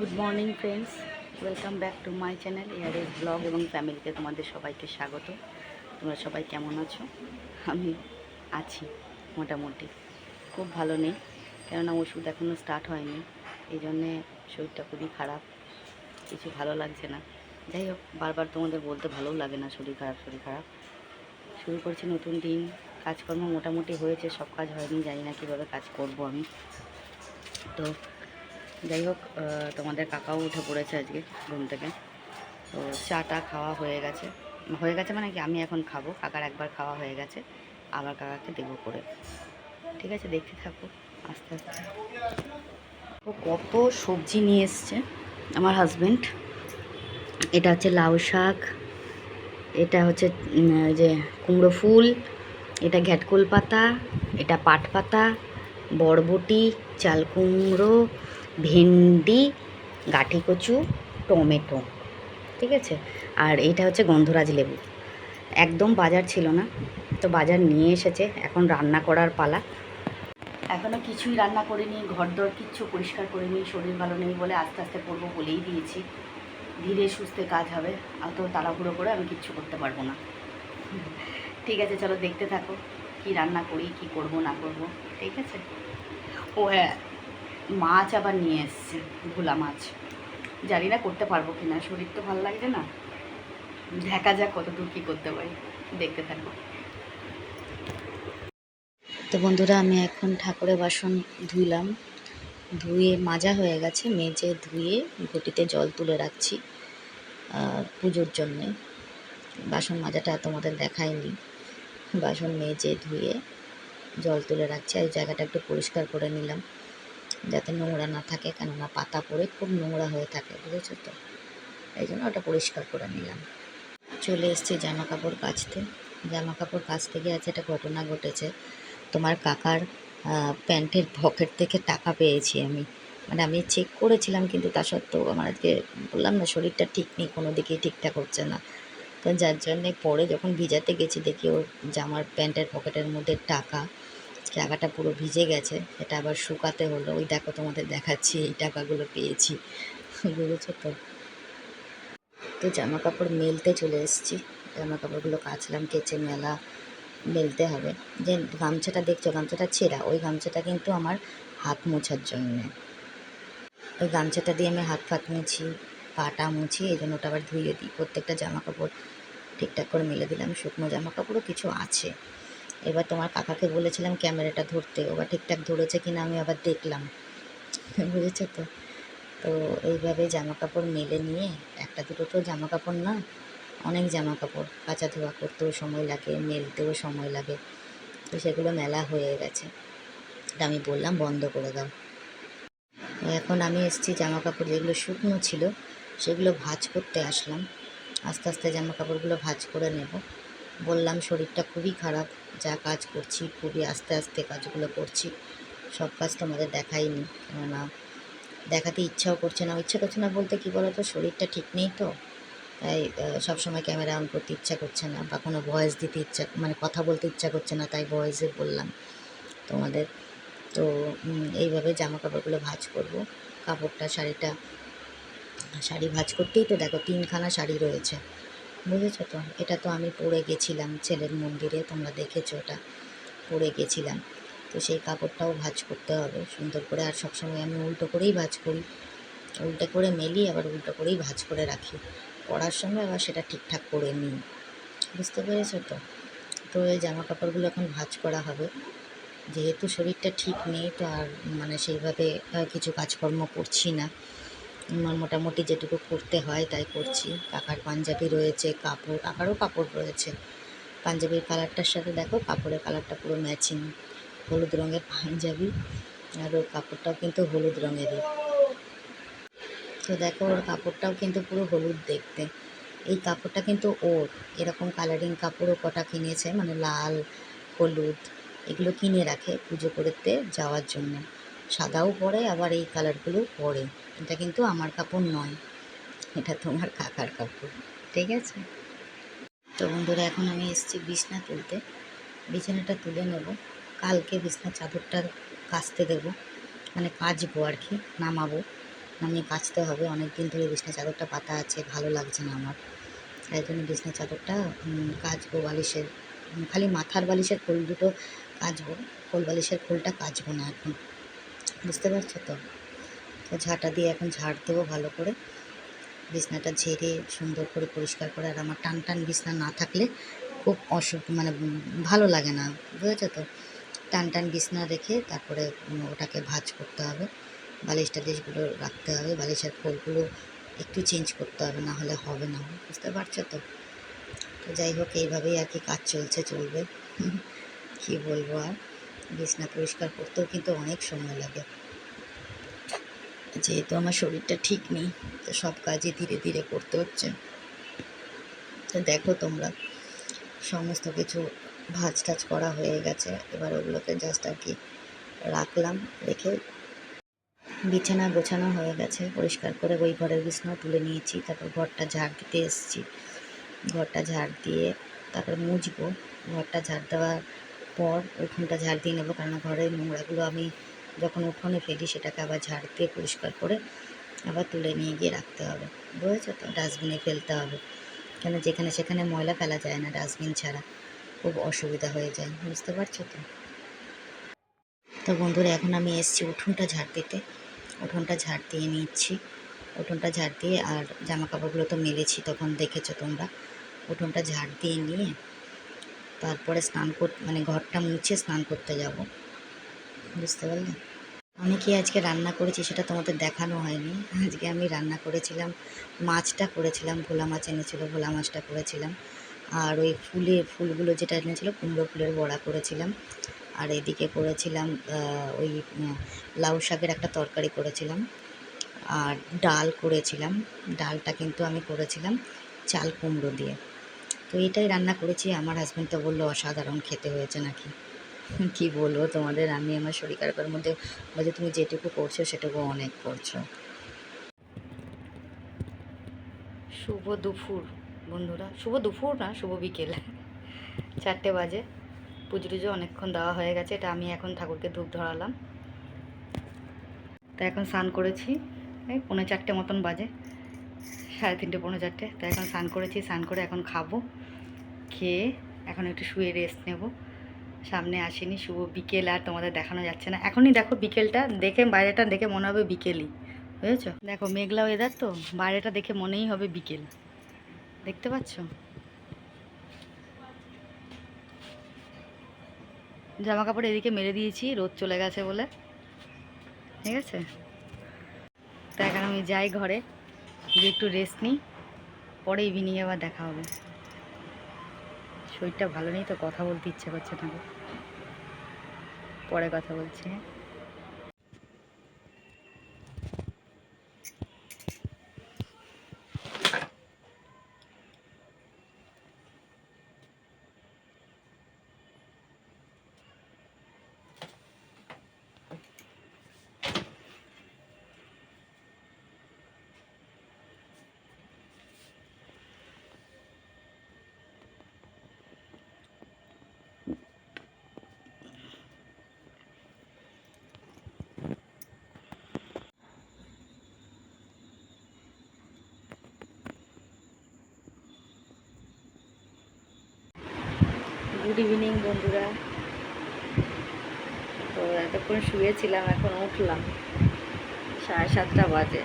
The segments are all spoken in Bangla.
Good morning friends, welcome back to my channel ARS blog এবং ফ্যামিলিতে তোমাদের সবাইকে স্বাগত। তোমরা সবাই কেমন আছো? আমি আছি মোটামুটি, খুব ভালো নেই, কেননা ওষুধ এখনও স্টার্ট হয়নি, এই জন্যে শরীরটা খুবই খারাপ, কিছু ভালো লাগছে না। যাই হোক, বারবার তোমাদের বলতে ভালোও লাগে না শরীর খারাপ শুরু করছি নতুন দিন। কাজকর্ম মোটামুটি হয়েছে, সব কাজ হয়নি, জানি না কীভাবে কাজ করব আমি। তো যাই হোক, তোমাদের কাকাও উঠে পড়েছে আজকে ঘুম থেকে। তো চাটা খাওয়া হয়ে গেছে মানে কি, আমি এখন খাবো, কাকার একবার খাওয়া হয়ে গেছে, আবার কাকাকে দেবো করে। ঠিক আছে, দেখতে থাকো আস্তে আস্তে। ও কত সবজি নিয়ে এসছে আমার হাজব্যান্ড। এটা হচ্ছে লাউ শাক, এটা হচ্ছে যে কুমড়ো ফুল, এটা ঘ্যাটকোল পাতা, এটা পাট পাতা, বরবটি, চাল কুমড়ো, ভেন্ডি, গাঠি কচু, টমেটো। ঠিক আছে, আর এইটা হচ্ছে গন্ধরাজ লেবু। একদম বাজার ছিল না, তো বাজার নিয়ে এসেছে, এখন রান্না করার পালা। এখনও কিছুই রান্না করিনি, ঘরদর কিচ্ছু পরিষ্কার করিনি, শরীর ভালো নেই বলে আস্তে আস্তে করবো বলেই দিয়েছি। ধীরে সুস্থে কাজ হবে, অত তাড়াহুড়ো করে আমি কিচ্ছু করতে পারবো না। ঠিক আছে, চলো দেখতে থাকো কি রান্না করি, কি করব না করব। ঠিক আছে। ও হ্যাঁ, মাছ আবার নিয়ে এসছে, ভোলা মাছ। জানি না করতে পারবো কি না, শরীর তো ভালো লাগছে না, দেখা যাক কতদূর কী করতে পারি, দেখতে থাকবো। তো বন্ধুরা, আমি এখন ঠাকুরের বাসন ধুইলাম, ধুয়ে মাজা হয়ে গেছে, মেজে ধুয়ে ঘটিতে জল তুলে রাখছি পুজোর জন্যে। বাসন মাজাটা তোমাদের দেখায়নি, বাসন মেজে ধুয়ে জল তুলে রাখছি। আর এই জায়গাটা একটু পরিষ্কার করে নিলাম যাতে নোংরা না থাকে, কেননা পাতা পড়ে খুব নোংরা হয়ে থাকে, বুঝেছো তো, এই জন্য ওটা পরিষ্কার করে নিলাম। চলে এসেছি জামা কাপড় কাচতে। জামা কাপড় কাচতে গিয়ে আছে একটা ঘটনা ঘটেছে। তোমার কাকার প্যান্টের পকেট থেকে টাকা পেয়েছি আমি, মানে আমি চেক করেছিলাম, কিন্তু তা সত্ত্বেও আমার আজকে বললাম না, শরীরটা ঠিক নেই, কোনো দিকেই ঠিকঠাক হচ্ছে না। তো যার জন্যে পরে যখন ভিজাতে গেছি, দেখি ওর জামার প্যান্টের পকেটের মধ্যে টাকাটা পুরো ভিজে গেছে। এটা আবার শুকাতে হলো। ওই দেখো, তোমাদের দেখাচ্ছি, এই টাকাগুলো পেয়েছি, বুঝেছো তো। তো জামা কাপড় মেলতে চলে এসেছি, জামা কাপড়গুলো কাচলাম, কেচে মেলতে হবে। যে গামছাটা দেখছো, গামছাটা ছেঁড়া, ওই গামছাটা কিন্তু আমার হাত মোছার জন্যে। ওই গামছাটা দিয়ে আমি হাত ফাত মুছি, পাটা মুছি, এই জন্য ওটা আবার ধুয়ে দিই। প্রত্যেকটা জামা কাপড় ঠিকঠাক করে মেলে দিলাম। শুকনো জামা কাপড়ও কিছু আছে। এবার তোমার কাকাকে বলেছিলাম ক্যামেরাটা ধরতে, ওবার ঠিকঠাক ধরেছে কিনা আমি আবার দেখলাম, বুঝেছো তো। তো এইভাবে জামা কাপড় মেলে নিয়ে, একটা দুটো তো জামা কাপড় না, অনেক জামা কাপড়, কাচা ধোয়া করতেও সময় লাগে, মেলতেও সময় লাগে। তো সেগুলো মেলা হয়ে গেছে, তা আমি বললাম বন্ধ করে দাও। এখন আমি এসেছি জামা কাপড় যেগুলো শুকনো ছিল সেগুলো ভাঁজ করতে আসলাম। আস্তে আস্তে জামা কাপড়গুলো ভাঁজ করে নেব। বললাম শরীরটা খুবই খারাপ, যা কাজ করছি খুবই আস্তে আস্তে কাজগুলো করছি, সব কাজ তোমাদের দেখাইনি, কেননা দেখাতে ইচ্ছাও করছে না। ইচ্ছা করছে না বলতে কী বলো তো, শরীরটা ঠিক নেই তো, তাই সবসময় ক্যামেরা অন করতে ইচ্ছা করছে না, বা কোনো ভয়েস দিতে মানে কথা বলতে ইচ্ছা করছে না, তাই ভয়েসে বললাম তোমাদের। তো এইভাবে জামা কাপড়গুলো ভাঁজ করব। কাপড়টা শাড়ি ভাঁজ করতেই তো দেখো 3খানা শাড়ি রয়েছে, বুঝেছো তো। এটা তো আমি পরে গেছিলাম ছেলের মন্দিরে, তোমরা দেখেছো, ওটা পরে গেছিলাম। তো সেই কাপড়টাও ভাঁজ করতে হবে সুন্দর করে। আর সবসময় আমি উল্টো করেই ভাঁজ করি, উল্টো করে মেলি, আবার উল্টো করেই ভাঁজ করে রাখি, পরার সময় আবার সেটা ঠিকঠাক করে নিই, বুঝতে পেরেছো তো। তো এই জামা কাপড়গুলো এখন ভাঁজ করা হবে। যেহেতু শরীরটা ঠিক নেই, তো আর মানে সেইভাবে কিছু কাজকর্ম করছি না, মোটামুটি যেটুকু করতে হয় তাই করছি। কাকার পাঞ্জাবি রয়েছে, কাকারও কাপড় রয়েছে। পাঞ্জাবির কালারটার সাথে দেখো কাপড়ের কালারটা পুরো ম্যাচিং, হলুদ রঙের পাঞ্জাবি, আর ওর কাপড়টাও কিন্তু হলুদ রঙেরই। তো দেখো, ওর কাপড়টাও কিন্তু পুরো হলুদ দেখতে। এই কাপড়টা কিন্তু ওর, এরকম কালারিং কাপড়ও কটা কিনেছে, মানে লাল, হলুদ, এগুলো কিনে রাখে পুজো করতে যাওয়ার জন্য। সাদাও পরে, আবার এই কালারগুলোও পরে। এটা কিন্তু আমার কাপড় নয়, এটা তোমার কাকার কাপড়, ঠিক আছে। তো বন্ধুরা, এখন আমি এসেছি বিছনা তুলতে, বিছানাটা তুলে নেব। কালকে বিছনা চাদরটা কাচতে দেবো, মানে কাচবো আর কি, নামাবো, নামিয়ে কাচতে হবে। অনেক দিন ধরে বিছনা চাদরটা পাতা আছে, ভালো লাগছে না আমার। তাই জন্য বিছনা চাদরটা কাচবো। বালিশের খালি মাথার বালিশের খোল দুটো কাচবো, কোল বালিশের খোলটা কাচবো না এখন, বুঝতে পারছো তো? তো ঝাঁটা দিয়ে এখন ঝাড় দেবো ভালো করে, বিছনাটা ঝেড়ে সুন্দর করে পরিষ্কার করে। আর আমার টান টান বিছনা না থাকলে খুব মানে ভালো লাগে না, বুঝেছো তো? টান টান বিছনা রেখে তারপরে ওটাকে ভাঁজ করতে হবে, বালিশ টালিশগুলো রাখতে হবে, বালিশের খোলগুলো একটু চেঞ্জ করতে হবে, না হলে হবে না, বুঝতে পারছো তো? তো যাই হোক, এইভাবেই আর কি কাজ চলবে। কী বলবো আর, বিছনা পরিষ্কার করতেও কিন্তু অনেক সময় লাগে, যেহেতু আমার শরীরটা ঠিক নেই, তো সব কাজই ধীরে ধীরে করতে হচ্ছে। তো দেখো তোমরা, সমস্ত কিছু ভাঁজ টাজ করা হয়ে গেছে, এবার ওগুলোকে জাস্ট আর কি রাখলাম, রেখে বিছানা গোছানো হয়ে গেছে পরিষ্কার করে। ওই ঘরের বিছানাও তুলে নিয়েছি, তারপর ঘরটা ঝাড় দিতে এসেছি। ঘরটা ঝাড় দিয়ে তারপর মুছবো। ঘরটা ঝাড় দেওয়ার পর উঠোনটা ঝাড় দিয়ে নেবো, কারণ ঘরের নোংরাগুলো আমি যখন উঠোনে ফেলি সেটাকে আবার ঝাড় দিয়ে পরিষ্কার করে আবার তুলে নিয়ে গিয়ে রাখতে হবে, বুঝেছো তো? ডাস্টবিনে ফেলতে হবে, কেন যেখানে সেখানে ময়লা ফেলা যায় না, ডাস্টবিন ছাড়া খুব অসুবিধা হয়ে যায়, বুঝতে পারছো তো? তো বন্ধুরা, এখন আমি এসেছি উঠোনটা ঝাড় দিতে। উঠোনটা ঝাড় দিয়ে নিচ্ছি। উঠোনটা ঝাড় দিয়ে, আর জামা কাপড়গুলো তো মেলেছি, তখন দেখেছো তোমরা। উঠোনটা ঝাড় দিয়ে নিয়ে তারপরে মানে ঘরটা মুছে স্নান করতে যাব, বুঝতে পারলে? আমি কি আজকে রান্না করেছি সেটা তোমাদের দেখানো হয়নি। আজকে আমি রান্না করেছিলাম, মাছটা করেছিলাম, ভোলা মাছ এনেছিল, ভোলা মাছটা করেছিলাম। আর ওই ফুলগুলো যেটা এনেছিল, কুমড়ো ফুলের বড়া করেছিলাম। আর এদিকে করেছিলাম ওই লাউ শাকের একটা তরকারি করেছিলাম। আর ডাল করেছিলাম। ডালটা কিন্তু আমি করেছিলাম চাল কুমড়ো দিয়ে। তো এটাই রান্না করেছি। আমার হাজব্যান্ড তো বললো অসাধারণ খেতে হয়েছে নাকি। কি বলবো তোমাদের, আমি আমার শরীর খারাপের মধ্যে বলছে তুমি যেটুকু করছো সেটুকু অনেক করছো। শুভ দুপুর বন্ধুরা, শুভ দুপুর না, শুভ বিকেল। 4টে বাজে। পুজো টুজো অনেকক্ষণ দেওয়া হয়ে গেছে। এটা আমি এখন ঠাকুরকে ধূপ ধরালাম। তা এখন স্নান করেছি, এই 3:45 মতন বাজে, 3:30 4:45। তো এখন স্নান করেছি, স্নান করে এখন খাবো, খেয়ে এখন একটু শুয়ে রেস্ট নেব। সামনে আসেনি, শুভ বিকেল আর তোমাদের দেখানো যাচ্ছে না। এখনই দেখো বিকেলটা দেখে, বাইরেটা দেখে মনে হবে বিকেলই, বুঝেছো? দেখো মেঘলা ওয়েদার, তো বাইরেটা দেখে মনেই হবে বিকেল, দেখতে পাচ্ছ? জামা কাপড় এদিকে মেরে দিয়েছি, রোদ চলে গেছে বলে, ঠিক আছে? তো এখন আমি যাই ঘরে, গিয়ে একটু রেস্ট নিই, পরে ইভিনিংয়ে আবার দেখা হবে। শরীরটা ভালো নেই তো, কথা বলতে ইচ্ছে করছে না, পরে কথা বলছি। গুড ইভিনিং বন্ধুরা। তো এতক্ষণ শুয়েছিলাম, এখন উঠলাম, 7:30 বাজে।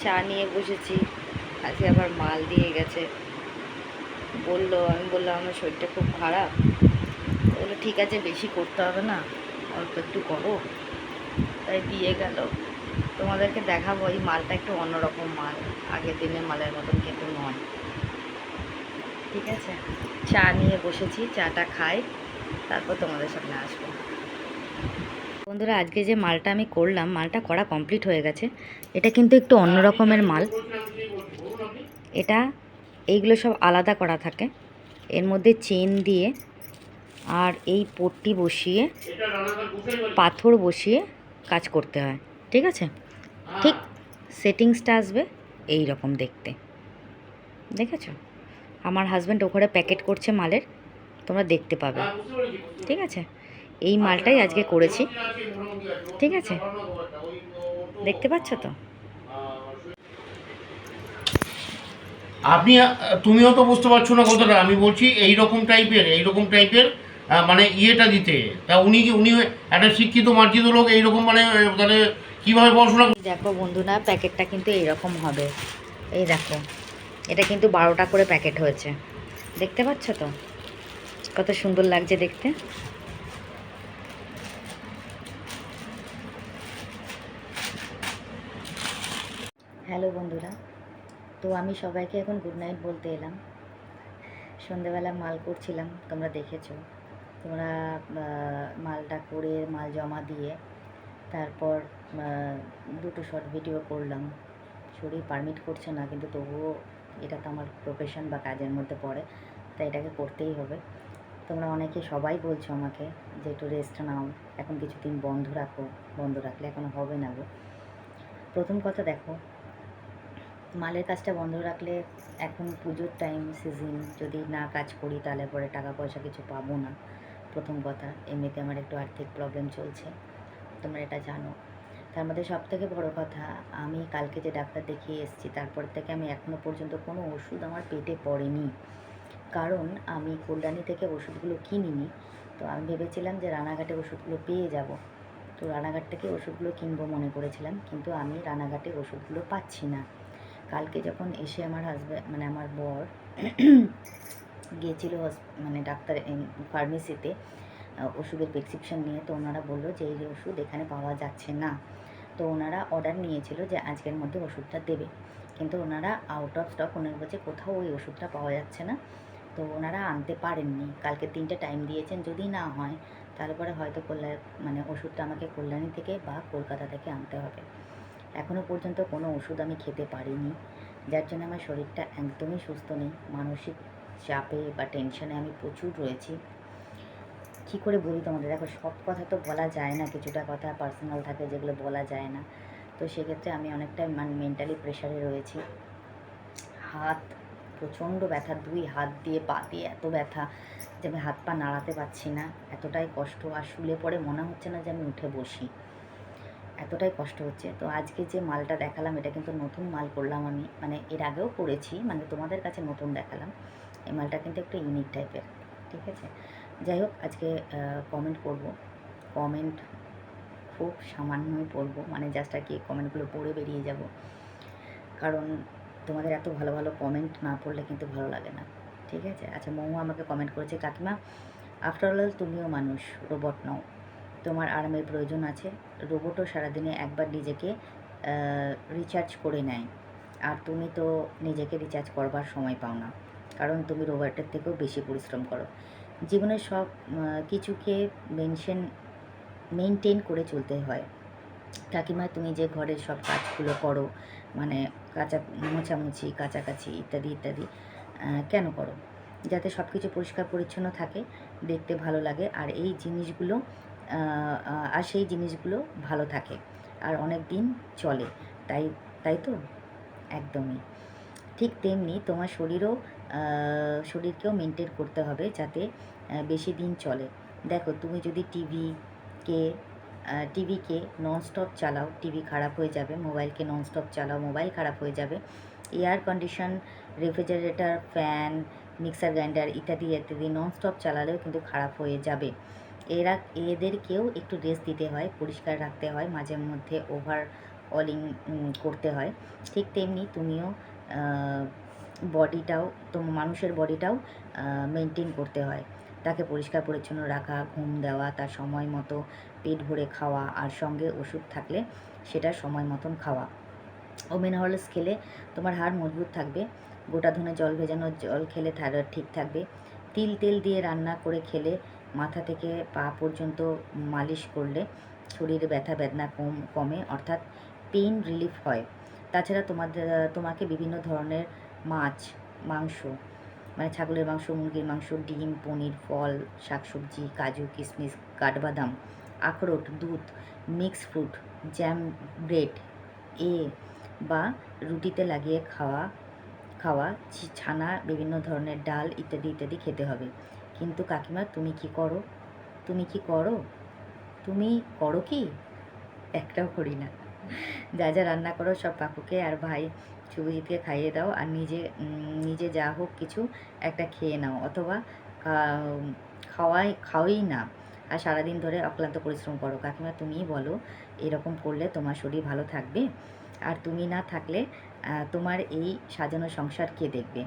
চা নিয়ে বসেছি, আজকে আবার মাল দিয়ে গেছে। আমি বললাম আমার শরীরটা খুব খারাপ। বললো ঠিক আছে, বেশি করতে হবে না, অল্প একটু করো। তাই দিয়ে গেল। তোমাদেরকে দেখাবো, এই মালটা একটু অন্যরকম মাল, আগের দিনের মালের মতন কিন্তু নয়, ঠিক আছে? চা নিয়ে বসেছি, চাটা খাই, তারপর তোমাদের সামনে আসবো। বন্ধুরা, আজকে যে মালটা আমি করলাম, মালটা করা কমপ্লিট হয়ে গেছে। এটা কিন্তু একটু অন্য রকমের মাল। এটা এইগুলো সব আলাদা করা থাকে, এর মধ্যে চেন দিয়ে আর এই পট্টি বসিয়ে, পাথর বসিয়ে কাজ করতে হয়, ঠিক আছে? ঠিক সেটিংসটা আসবে এই রকম দেখতে, দেখেছো? আমার হাজব্যান্ড ওখানে প্যাকেট করছে মালের, তোমরা দেখতে পাবে, ঠিক আছে? এই মালটাই আজকে করেছি, ঠিক আছে? দেখতে পাচ্ছ তো? আপনি তুমিও তো বুঝতে পারছো না কথাটা, আমি বলছি এইরকম টাইপের মানে ইয়েটা দিতে। তা উনি একটা শিক্ষিত মার্জিত লোক, এইরকম মানে তাহলে কীভাবে পড়াশোনা দেখো বন্ধুরা, প্যাকেটটা কিন্তু এইরকম হবে। এই দেখো, এটা কিন্তু 12টা করে প্যাকেট হয়েছে, দেখতে পাচ্ছ তো কত সুন্দর লাগছে দেখতে। হ্যালো বন্ধুরা, তো আমি সবাইকে এখন গুড নাইট বলতে এলাম। সন্ধেবেলা মাল করছিলাম, তোমরা দেখেছো। তোমরা মালটা করে মাল জমা দিয়ে তারপর দুটো শর্ট ভিডিও করলাম। শরীর পারমিট করছে না, কিন্তু তবুও এটা তো আমার প্রফেশন বা কাজের মধ্যে পড়ে, তাই এটাকে করতেই হবে। তোমরা অনেকে সবাই বলছো আমাকে যে একটু রেস্ট নাও, এখন কিছুদিন বন্ধ রাখো। বন্ধ রাখলে এখন হবে না গো। প্রথম কথা দেখো, মালের কাজটা বন্ধ রাখলে এখন পুজোর টাইম সিজন, যদি না কাজ করি তাহলে পরে টাকা পয়সা কিছু পাবো না। প্রথম কথা, এমনিতে আমার একটু আর্থিক প্রবলেম চলছে, তোমরা এটা জানো। তার মধ্যে সবথেকে বড় কথা, আমি কালকে যে ডাক্তার দেখিয়ে এসেছি তারপর থেকে আমি এখনও পর্যন্ত কোনো ওষুধ আমার পেটে পড়েনি। কারণ আমি কল্যাণী থেকে ওষুধগুলো কিনিনি। তো আমি ভেবেছিলাম যে রানাঘাটে ওষুধগুলো পেয়ে যাব, তো রানাঘাট থেকে ওষুধগুলো কিনবো মনে করেছিলাম, কিন্তু আমি রানাঘাটে ওষুধগুলো পাচ্ছি না। কালকে যখন এসে আমার হাজব্যান্ড মানে আমার বর গিয়েছিল মানে ডাক্তার ফার্মেসিতে ওষুধের প্রেসক্রিপশন নিয়ে, তো ওনারা বললো যে এই ওষুধ এখানে পাওয়া যাচ্ছে না। তো ওনারা অর্ডার নিয়েছিল যে আজকের মধ্যে ওষুধটা দেবে, কিন্তু ওনারা আউট অফ স্টক, ওনার বলছে কোথাও ওই ওষুধটা পাওয়া যাচ্ছে না। তো ওনারা আনতে পারেননি, কালকে 3টে টাইম দিয়েছেন, যদি না হয় তারপরে হয়তো মানে ওষুধটা আমাকে কল্যাণী থেকে বা কলকাতা থেকে আনতে হবে। এখনও পর্যন্ত কোনো ওষুধ আমি খেতে পারিনি, যার জন্য আমার শরীরটা একদমই সুস্থ নেই। মানসিক চাপে বা টেনশনে আমি প্রচুর রয়েছি। কী করে বলি তোমাদের, দেখো সব কথা তো বলা যায় না, কিছুটা কথা পার্সোনাল থাকে যেগুলো বলা যায় না। তো সেক্ষেত্রে আমি অনেকটাই মেন্টালি প্রেশারে রয়েছি। হাত প্রচণ্ড ব্যথা, 2 হাত দিয়ে পা দিয়ে এত ব্যথা যে আমি হাত পা নাড়াতে পারছি না, এতটাই কষ্ট। আর শুলে পরে মনে হচ্ছে না যে আমি উঠে বসি, এতটাই কষ্ট হচ্ছে। তো আজকে যে মালটা দেখালাম এটা কিন্তু নতুন মাল করলাম আমি, মানে এর আগেও করেছি, মানে তোমাদের কাছে নতুন দেখালাম। এই মালটা কিন্তু একটু ইউনিক টাইপের, ঠিক আছে। যাই হোক, আজকে কমেন্ট করব। কমেন্ট খুব সামান্যই পড়বো, মানে জাস্ট আর কি কমেন্টগুলো পড়ে বেরিয়ে যাব, কারণ তোমাদের এত ভালো ভালো কমেন্ট না পড়লে কিন্তু ভালো লাগে না, ঠিক আছে। আচ্ছা, মৌ আমাকে কমেন্ট করেছে, কাকিমা আফটার অল তুমিও মানুষ, রোবট নও, তোমার আরামের প্রয়োজন আছে। রোবটও সারাদিনে একবার নিজেকে রিচার্জ করে নেয়, আর তুমি তো নিজেকে রিচার্জ করবার সময় পাও না, কারণ তুমি রোবটের থেকেও বেশি পরিশ্রম করো। জীবনের সব কিছুকে মেনটেন করে চলতে হয়। কাকিমা তুমি যে ঘরের সব কাজগুলো করো, মানে মোছামুছি, কাচাকাছি ইত্যাদি ইত্যাদি, কেন করো? যাতে সব কিছু পরিষ্কার পরিচ্ছন্ন থাকে, দেখতে ভালো লাগে, আর এই জিনিসগুলো আর সেই জিনিসগুলো ভালো থাকে আর অনেক দিন চলে, তাই তাই তো? একদমই ঠিক তেমনি তোমার শরীরকেও মেনটেন করতে হবে যাতে বেশি দিন চলে। দেখো, তুমি যদি টিভিকে ননস্টপ চালাও, টিভি খারাপ হয়ে যাবে। মোবাইলকে ননস্টপ চালাও, মোবাইল খারাপ হয়ে যাবে। Air condition, refrigerator, fan, mixer grinder ইত্যাদি ইত্যাদি ননস্টপ চালালেও কিন্তু খারাপ হয়ে যাবে। এদেরকেও একটু রেস্ট দিতে হয়, পরিষ্কার রাখতে হয়, মাঝে মধ্যে ওভারঅলিং করতে হয়। ঠিক তেমনি তুমিও বডিটাও, মানুষের বডিটাও মেনটেন করতে হয়, তাকে পরিষ্কার পরিচ্ছন্ন রাখা, ঘুম দেওয়া, তার সময় মতো পেট ভরে খাওয়া, আর সঙ্গে ওষুধ থাকলে সেটা সময় মতন খাওয়া। ওমেন হরলিক্স খেলে তোমার হাড় মজবুত থাকবে। গোটা ধনে জল ভেজানো জল খেলে থাইরয়েড ঠিক থাকবে। তেল দিয়ে রান্না করে খেলে, মাথা থেকে পা পর্যন্ত মালিশ করলে শরীরে ব্যথা বেদনা কমে, অর্থাৎ পেইন রিলিফ হয়। তাছাড়া তোমাকে বিভিন্ন ধরনের মাছ, মাংস, মানে ছাগলের মাংস, মুরগির মাংস, ডিম, পনির, ফল, শাকসবজি, কাজু, কিশমিশ, কাঠবাদাম, আখরোট, দুধ, মিক্স ফ্রুট, জ্যাম, ব্রেড বা রুটিতে লাগিয়ে খাওয়া, ছানা, বিভিন্ন ধরনের ডাল ইত্যাদি ইত্যাদি খেতে হবে। কিন্তু কাকিমা তুমি কি করো? তুমি করো কি? একটাও করি না। যা যা রান্না করো সব কাকুকে আর ভাই শুভজিৎকে খাইয়ে দাও, আর নিজে যা হোক কিছু একটা খেয়ে নাও, অথবা খাওয়াই না, আর সারাদিন ধরে অক্লান্ত পরিশ্রম করো। কাকিমা তুমিই বলো, এরকম করলে তোমার শরীর ভালো থাকবে? আর তুমি না থাকলে তোমার এই সাজানো সংসার কে দেখবে?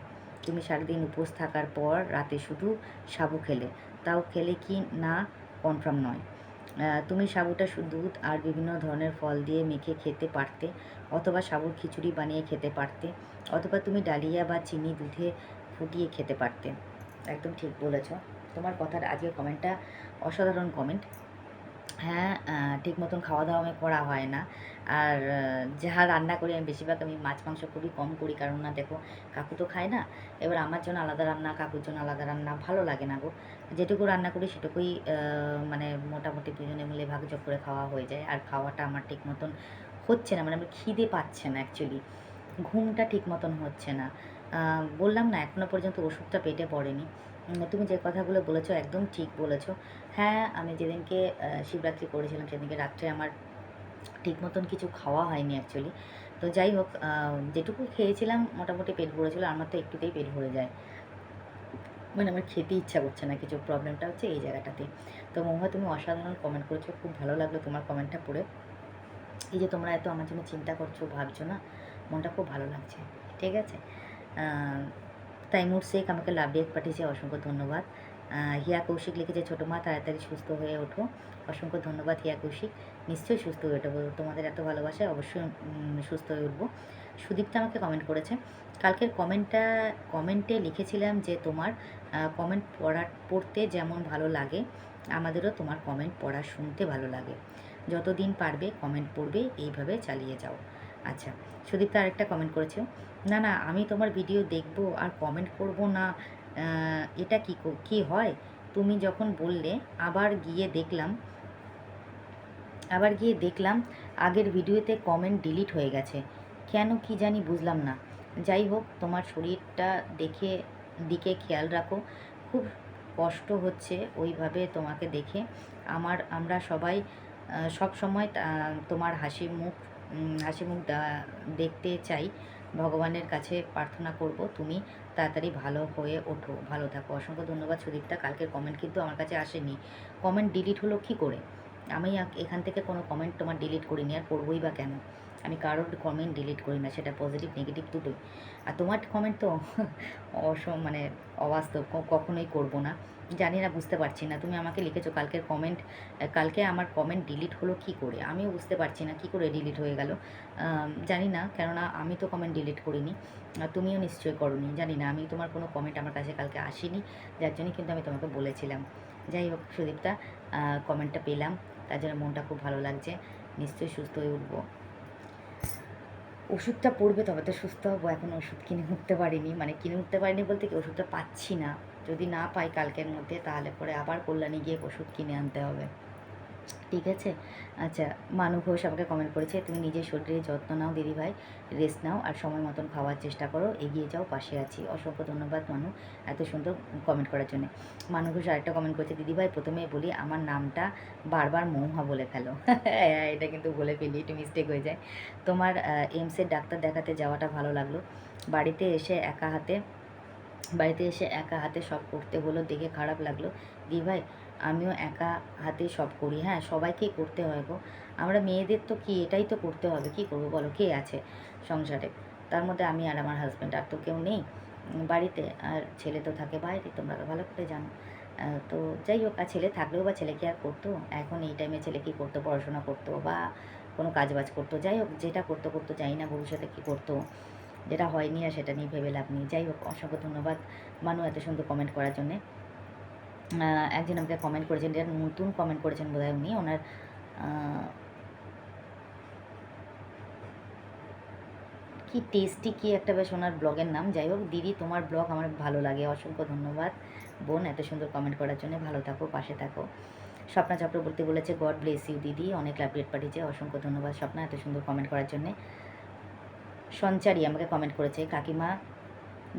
তুমি সারাদিন উপোস থাকার পর রাতে শুধু সাবু খেলে, তাও খেলে কি না কনফার্ম নয়। তুমি সাবুটা দুধ আর বিভিন্ন ধরনের ফল দিয়ে মেখে খেতে পারতে, অথবা সাবুর খিচুড়ি বানিয়ে খেতে পারতে, অথবা তুমি ডালিয়া বা চিনি দুধে ফুটিয়ে খেতে পারতে। একদম ঠিক বলেছ। তোমার কথার আজকের কমেন্টটা অসাধারণ কমেন্ট। হ্যাঁ, ঠিক মতন খাওয়া দাওয়া আমি করা হয় না। আর যা রান্না করি আমি বেশিরভাগ আমি মাছ মাংস খুবই কম করি, কারণ না দেখো কাকু তো খায় না। এবার আমার জন্য আলাদা রান্না, কাকুর জন্য আলাদা রান্না ভালো লাগে না গো। যেটুকু রান্না করি সেটুকুই মানে মোটামুটি দুজনে মিলে ভাগযোগ করে খাওয়া হয়ে যায়। আর খাওয়াটা আমার ঠিক মতন হচ্ছে না, মানে আমার খিদে পাচ্ছে না অ্যাকচুয়ালি, ঘুমটা ঠিক মতন হচ্ছে না। বললাম না এখনও পর্যন্ত ওষুধটা পেটে পড়েনি। তুমি যে কথাগুলো বলেছো একদম ঠিক বলেছো। হ্যাঁ, আমি যেদিনকে শিবরাত্রি করেছিলাম সেদিনকে রাত্রে আমার ঠিক মতন কিছু খাওয়া হয়নি অ্যাকচুয়ালি। তো যাই হোক, যেটুকু খেয়েছিলাম মোটামুটি পেট ভরেছিল। আমার তো একটুতেই পেট ভরে যায়, মানে আমার খেতে ইচ্ছা করছে না কিছু। প্রবলেমটা হচ্ছে এই জায়গাটাতে। তো মহুয়া তুমি অসাধারণ কমেন্ট করেছো, খুব ভালো লাগলো তোমার কমেন্টটা পড়ে। এই যে তোমরা এত আমার জন্য চিন্তা করছো, ভাবছো না, মনটা খুব ভালো লাগছে। ঠিক আছে। তাইমুর শেখ আমাকে লাভ রিয়েক্ট পাঠিয়েছে, অসংখ্য ধন্যবাদ। হিয়া কৌশিক লিখেছে, ছোটো মা তাড়াতাড়ি সুস্থ হয়ে ওঠো। অসংখ্য ধন্যবাদ হিয়া কৌশিক। নিশ্চয়ই সুস্থ হয়ে ওঠো, তোমাদের এত ভালোবাসায় অবশ্যই সুস্থ হয়ে উঠবো। সুদীপ্তা আমাকে কমেন্ট করেছে, কালকের কমেন্টে লিখেছিলাম যে তোমার কমেন্ট পড়তে যেমন ভালো লাগে, আমাদেরও তোমার কমেন্ট পড়া শুনতে ভালো লাগে। যতদিন পারবে কমেন্ট পড়বে, এইভাবে চালিয়ে যাও। আচ্ছা, সুদীপ্তা আরেকটা কমেন্ট করেছে, না না আমি তোমার ভিডিও দেখব আর কমেন্ট করব না, এটা কি হয়? তুমি যখন বললে আবার গিয়ে দেখলাম আগের ভিডিওতে কমেন্ট ডিলিট হয়ে গেছে, কেন কি জানি বুঝলাম না। যাই হোক, তোমার শরীরটা দিকে খেয়াল রাখো, খুব কষ্ট হচ্ছে ওইভাবে তোমাকে দেখে। আমরা সবাই সব সময় তোমার হাসি মুখ দেখতে চাই। ভগবানের কাছে প্রার্থনা করব তুমি তাড়াতাড়ি ভালো হয়ে ওঠো, ভালো থাকো। অসংখ্য ধন্যবাদ সুদীপ্তা। কালকের কমেন্ট কিন্তু আমার কাছে আসেনি, কমেন্ট ডিলিট হলো কী করে? আমি এখান থেকে কোনো কমেন্ট তোমার ডিলিট করিনি, আর করবোই বা কেন? আমি কারোর কমেন্ট ডিলিট করি না, সেটা পজিটিভ নেগেটিভ দুটোই। আর তোমার কমেন্ট তো মানে অবাস্তব, কখনোই করব না। জানি না, বুঝতে পারছি না। তুমি আমাকে লিখেছো কালকের কমেন্ট, কালকে আমার কমেন্ট ডিলিট হলো কী করে? আমিও বুঝতে পারছি না কী করে ডিলিট হয়ে গেল। জানি না, কেননা আমি তো কমেন্ট ডিলিট করিনি, তুমিও নিশ্চয়ই করোনি, জানি না। আমি তোমার কোনো কমেন্ট আমার কাছে কালকে আসেনি, যার জন্যই কিন্তু আমি তোমাকে বলেছিলাম। যাই হোক সুদীপ্তা, কমেন্টটা পেলাম, তার জন্য মনটা খুব ভালো লাগছে। নিশ্চয়ই সুস্থ হয়ে উঠবো। ওষুধটা পড়বে তবে তো সুস্থ হবো। এখন ওষুধ কিনে উঠতে পারিনি, মানে কিনে উঠতে পারিনি বলতে কি, ওষুধটা পাচ্ছি না। যদি না পাই কালকের মধ্যে, তাহলে পরে আবার কল্যাণী গিয়ে ওষুধ কিনে আনতে হবে। ঠিক আছে। আচ্ছা, মানু ঘোষ আমাকে কমেন্ট করেছে, তুমি নিজের শরীরের যত্ন নাও দিদিভাই, রেস্ট নাও আর সময় মতন খাওয়ার চেষ্টা করো, এগিয়ে যাও, পাশে আছি। অসংখ্য ধন্যবাদ মানু এত সুন্দর কমেন্ট করার জন্য। মানু ঘোষ আরেকটা কমেন্ট করেছে, দিদিভাই প্রথমে বলি আমার নামটা বারবার মৌহা বলে ফেলো। হ্যাঁ, এটা কিন্তু বলে ফেলি, একটু মিস্টেক হয়ে যায়। তোমার এইমসের ডাক্তার দেখাতে যাওয়াটা ভালো লাগলো। বাড়িতে এসে একা হাতে সব করতে হলো, দেখে খারাপ লাগলো। দিদিভাই আমিও একা হাতে সব করি, হ্যাঁ সবাইকেই করতে হয় গো। আমরা মেয়েদের তো কি এটাই তো করতে হবে, কি করবো বলো, কে আছে সংসারে? তার মধ্যে আমি আর আমার হাজব্যান্ড, আর তো কেউ নেই বাড়িতে, আর ছেলে তো থাকে বাইরে, তোমরা তো ভালো করে জানো। তো যাই হোক, আর ছেলে থাকলেও বা ছেলে কি আর করতো? এখন এই টাইমে ছেলে কী করতো? পড়াশোনা করতো বা কোনো কাজবাজ করতো। যাই হোক, যেটা করতো জানি না ভবিষ্যতে কী করতো, যেটা হয়নি আর সেটা নিয়ে ভেবে লাভ নেই। যাই হোক, অসংখ্য ধন্যবাদ মানু এত সুন্দর কমেন্ট করার জন্যে। একজন আমাকে কমেন্ট করেছেন, যেটা নতুন কমেন্ট করেছেন বোধহয় উনি, ওনার কি টেস্টি কি একটা বেশ ওনার ব্লগের নাম। যাই হোক, দিদি তোমার ব্লগ আমার ভালো লাগে, অসংখ্য ধন্যবাদ বোন এত সুন্দর কমেন্ট করার জন্য। ভালো থাকো, পাশে থাকো। স্বপ্না চক্রবর্তী বলেছে, গড ব্লেস ইউ দিদি, অনেক লাভ রেট পাঠিয়েছে। অসংখ্য ধন্যবাদ স্বপ্না এত সুন্দর কমেন্ট করার জন্যে। সঞ্চারী আমাকে কমেন্ট করেছে, কাকিমা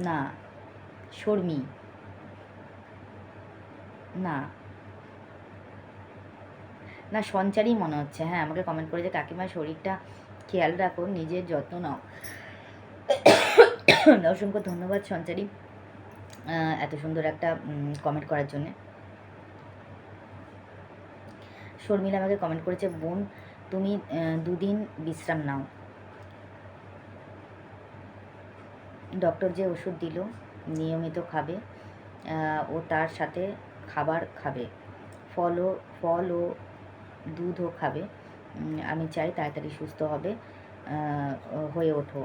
না শর্মি না না সঞ্চারই মনে হচ্ছে, হ্যাঁ আমাকে কমেন্ট করেছে, কাকিমার শরীরটা খেয়াল রাখো, নিজের যত্ন নাও। অসংখ্য ধন্যবাদ সঞ্চারী এত সুন্দর একটা কমেন্ট করার জন্যে। শর্মিলা আমাকে কমেন্ট করেছে, বোন তুমি 2 দিন বিশ্রাম নাও, ডক্টর যে ওষুধ দিল নিয়মিত খাবে, ও তার সাথে খাবার খাবে, ফল ও দুধও খাবে। আমি চাই তাড়াতাড়ি সুস্থ হয়ে ওঠো।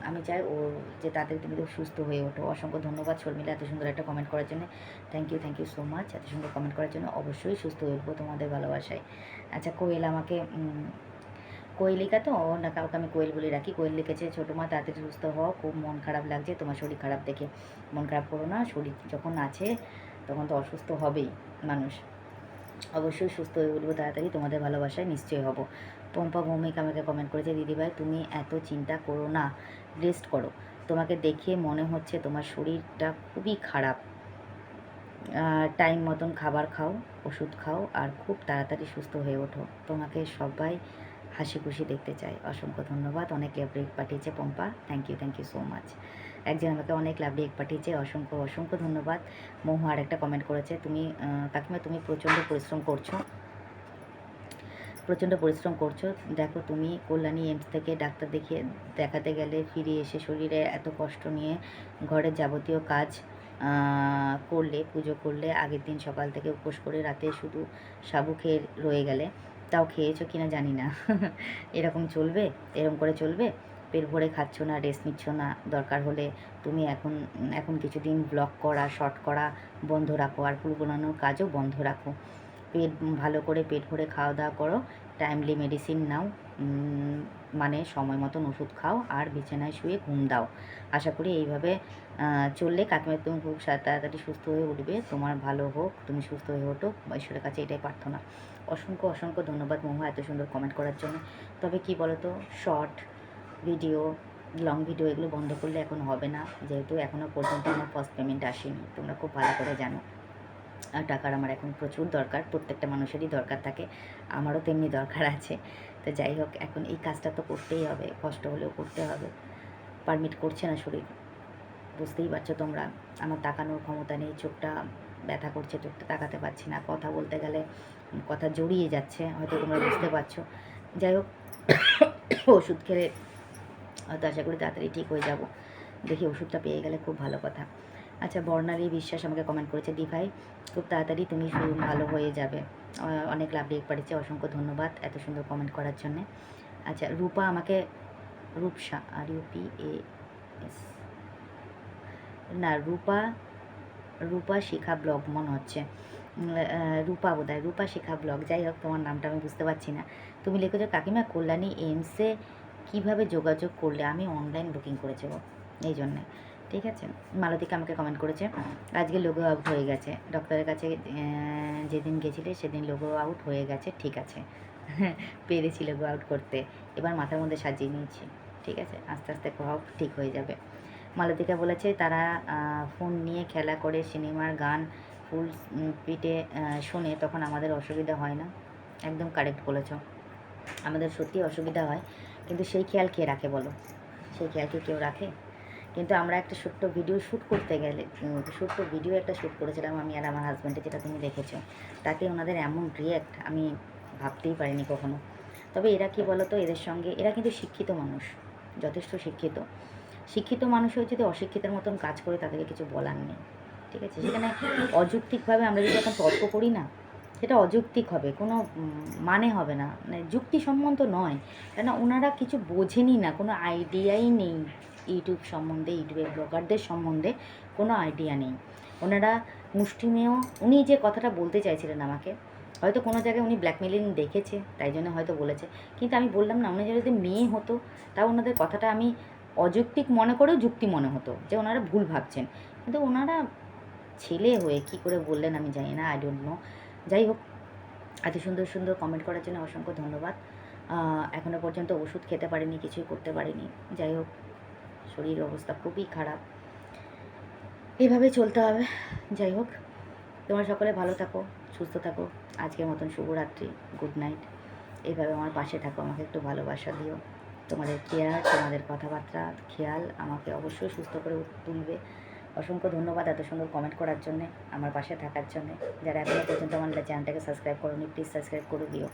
আমি চাই ও যে তাড়াতাড়ি তুমি সুস্থ হয়ে ওঠো। অসংখ্য ধন্যবাদ শর্মিলা এত সুন্দর একটা কমেন্ট করার জন্য। থ্যাংক ইউ সো মাচ এত সুন্দর কমেন্ট করার জন্য। অবশ্যই সুস্থ হয়ে উঠবো তোমাদের ভালোবাসায়। আচ্ছা, কোয়েল আমাকে কোয়েলিকা তো না, কাউকে আমি কোয়েল বলে রাখি। কোয়েল লিখেছে, ছোটো মা তাড়াতাড়ি সুস্থ হও, খুব মন খারাপ লাগছে, তোমার শরীর খারাপ দেখে। মন খারাপ করো না, শরীর যখন আছে তখন তো অসুস্থ হবেই মানুষ। অবশ্যই সুস্থ হয়ে উঠবো তাড়াতাড়ি, তোমাদের ভালোবাসায় নিশ্চয়ই হব। পম্পা ভৌমিক আমাকে কমেন্ট করেছে, দিদিভাই তুমি এত চিন্তা করো না, রেস্ট করো, তোমাকে দেখে মনে হচ্ছে তোমার শরীরটা খুবই খারাপ। টাইম মতন খাবার খাও, ওষুধ খাও, আর খুব তাড়াতাড়ি সুস্থ হয়ে ওঠো। তোমাকে সবাই হাসি খুশি দেখতে চাই। অসংখ্য ধন্যবাদ। অনেক লাভলি এক পাঠিয়েছে Pampa, thank you so much. একজন আমাকে অনেক লাভলি এক পাঠিয়েছে, অসংখ্য ধন্যবাদ। মহু আর একটা কমেন্ট করেছে, তুমি কাকিমা তুমি প্রচণ্ড পরিশ্রম করছো। দেখো তুমি কল্যাণী এইমস থেকে ডাক্তার দেখাতে গেলে ফিরে এসে শরীরে এত কষ্ট নিয়ে ঘরের যাবতীয় কাজ করলে, পুজো করলে, আগের দিন সকাল থেকে উপোস করে রাতে শুধু সাবু খেয়ে রয়ে গেলে, তাও খেয়েছো কিনা জানি না। এরকম করে চলবে? পেট ভরে খাচ্ছ না, রেস্ট নিচ্ছ না। দরকার হলে তুমি এখন কিছুদিন ব্লগ করা, শর্ট করা বন্ধ রাখো, আর ফুল বানানোর কাজও বন্ধ রাখো। ভালো করে পেট ভরে খাওয়া দাওয়া করো, টাইমলি মেডিসিন নাও, মানে সময় মতন ওষুধ খাও, আর বিছানায় শুয়ে ঘুম দাও। আশা করি এইভাবে চললে কাকিমা তুমি খুব তাড়াতাড়ি সুস্থ হয়ে উঠবে। তোমার ভালো হোক, তুমি সুস্থ হয়ে ওঠো, ঈশ্বরের কাছে এটাই প্রার্থনা। অসংখ্য ধন্যবাদ মহুয়া এত সুন্দর কমেন্ট করার জন্য। তবে কি বলো তো, শর্ট ভিডিও, লং ভিডিও এগুলো বন্ধ করলে এখন হবে না, যেহেতু এখনও পর্যন্ত আমার ফার্স্ট পেমেন্ট আসেনি, তোমরা খুব ভালো করে জানো। আর টাকার আমার এখন প্রচুর দরকার, প্রত্যেকটা মানুষেরই দরকার থাকে, আমারও তেমনি দরকার আছে। তো যাই হোক, এখন এই কাজটা তো করতেই হবে, কষ্ট হলেও করতে হবে। পারমিট করছে না শরীর, বুঝতেই পারছো তোমরা। আমার তাকানোর ক্ষমতা নেই, চোখটা ব্যথা করছে, চোখটা তাকাতে পারছি না, কথা বলতে গেলে কথা জড়িয়ে যাচ্ছে, হয়তো তোমরা বুঝতে পারছো। যাই হোক, ওষুধ খেলে হয়তো আশা করি তাড়াতাড়ি ঠিক হয়ে যাব। দেখি ওষুধটা পেয়ে গেলে খুব ভালো কথা। আচ্ছা, বর্ণালী বিশ্বাস আমাকে কমেন্ট করেছে, দিভাই খুব তাড়াতাড়ি তুমি ভালো হয়ে যাবে। অনেক লাভ রেক পাঠিয়েছে, অসংখ্য ধন্যবাদ এত সুন্দর কমেন্ট করার জন্যে। আচ্ছা, রূপা আমাকে, রূপসা RUPAS না, রূপা শিখা ব্লগ মনে হচ্ছে, রূপা বোধহয়, রূপা শিখা ব্লগ। যাই হোক, তোমার নামটা আমি বুঝতে পারছি না। তুমি লিখেছো, কাকিমা কল্যাণী এইমসে কীভাবে যোগাযোগ করলে? আমি অনলাইন বুকিং করেছি এই জন্যে। ঠিক আছে, মালতিকা আমাকে কমেন্ট করেছে, আজকে লোগো আউট হয়ে গেছে, ডক্টরের কাছে যেদিন গেছিলে সেদিন লোগো আউট হয়ে গেছে। ঠিক আছে, পেরেছি লোগো আউট করতে, এবার মাথার মধ্যে সাজিয়ে নিয়েছি। ঠিক আছে, আস্তে আস্তে সব ঠিক হয়ে যাবে। মালতিকা বলেছে, তারা ফোন নিয়ে খেলা করে, সিনেমার গান ফুল পিটে শোনে, তখন আমাদের অসুবিধা হয় না। একদম কারেক্ট বলেছ, আমাদের সত্যি অসুবিধা হয়, কিন্তু সেই খেয়াল কে রাখে বলো? সেই খেয়ালকে কেউ রাখে? কিন্তু আমরা একটা ছোট্ট ভিডিও শ্যুট করতে গেলে, ছোট্ট ভিডিও একটা শ্যুট করেছিলাম আমি আর আমার হাজব্যান্ডে, যেটা তুমি দেখেছো, তাতে ওনাদের এমন রিয়্যাক্ট আমি ভাবতেই পারিনি কখনো। তবে এরা কি বলো তো, এদের সঙ্গে, এরা কিন্তু শিক্ষিত মানুষ, যথেষ্ট শিক্ষিত মানুষ হয়ে যদি অশিক্ষিতের মতন কাজ করে, তাদেরকে কিছু বলার নেই। ঠিক আছে, সেখানে অযৌক্তিকভাবে আমরা যদি এখন তর্ক করি না, সেটা অযৌক্তিক হবে, কোনো মানে হবে না, মানে যুক্তিসম্মত নয়। কেন, ওনারা কিছু বোঝেনি না, কোনো আইডিয়াই নেই ইউটিউব সম্বন্ধে, ইউটিউবের ব্লগারদের সম্বন্ধে কোনো আইডিয়া নেই। ওনারা মুষ্টিমেয়, উনি যে কথাটা বলতে চাইছিলেন আমাকে, হয়তো কোনো জায়গায় উনি ব্ল্যাকমেলিং দেখেছে, তাই জন্য হয়তো বলেছে। কিন্তু আমি বললাম না, উনি যদি মেয়ে হতো, তাও ওনাদের কথাটা আমি অযৌক্তিক মনে করেও যুক্তি মনে হতো যে ওনারা ভুল ভাবছেন। কিন্তু ওনারা ছেলে হয়ে কী করে বললেন আমি জানি না, আই ডোন্ট নো। যাই হোক, এত সুন্দর কমেন্ট করার জন্য অসংখ্য ধন্যবাদ। এখনও পর্যন্ত ওষুধ খেতে পারিনি, কিছুই করতে পারিনি। যাই হোক, শরীর অবস্থা খুবই খারাপ, এভাবে চলতে হবে। যাই হোক, তোমরা সকলে ভালো থাকো, সুস্থ থাকো। আজকের মতন শুভরাত্রি, গুড নাইট। এইভাবে আমার পাশে থাকো, আমাকে একটু ভালোবাসা দিও। তোমাদের কেয়ার, তোমাদের কথাবার্তা, খেয়াল আমাকে অবশ্যই সুস্থ করে তুলবে। অসংখ্য ধন্যবাদ এত সুন্দর কমেন্ট করার জন্যে, আমার পাশে থাকার জন্যে। যারা এখনও পর্যন্ত আমার চ্যানেলটাকে সাবস্ক্রাইব করোনি, প্লিজ সাবস্ক্রাইব করে দিও।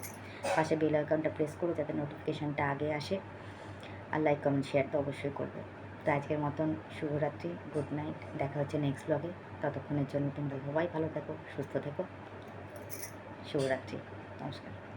পাশে বেল আইকনটা প্রেস করো যাতে নোটিফিকেশানটা আগে আসে। আর লাইক কমেন্ট শেয়ার তো অবশ্যই করবে। তো আজকের মতন শুভরাত্রি, গুড নাইট, দেখা হচ্ছে নেক্সট ব্লগে। ততক্ষণের জন্য তোমরা সবাই ভালো থেকো, সুস্থ থেকো। শুভরাত্রি, নমস্কার।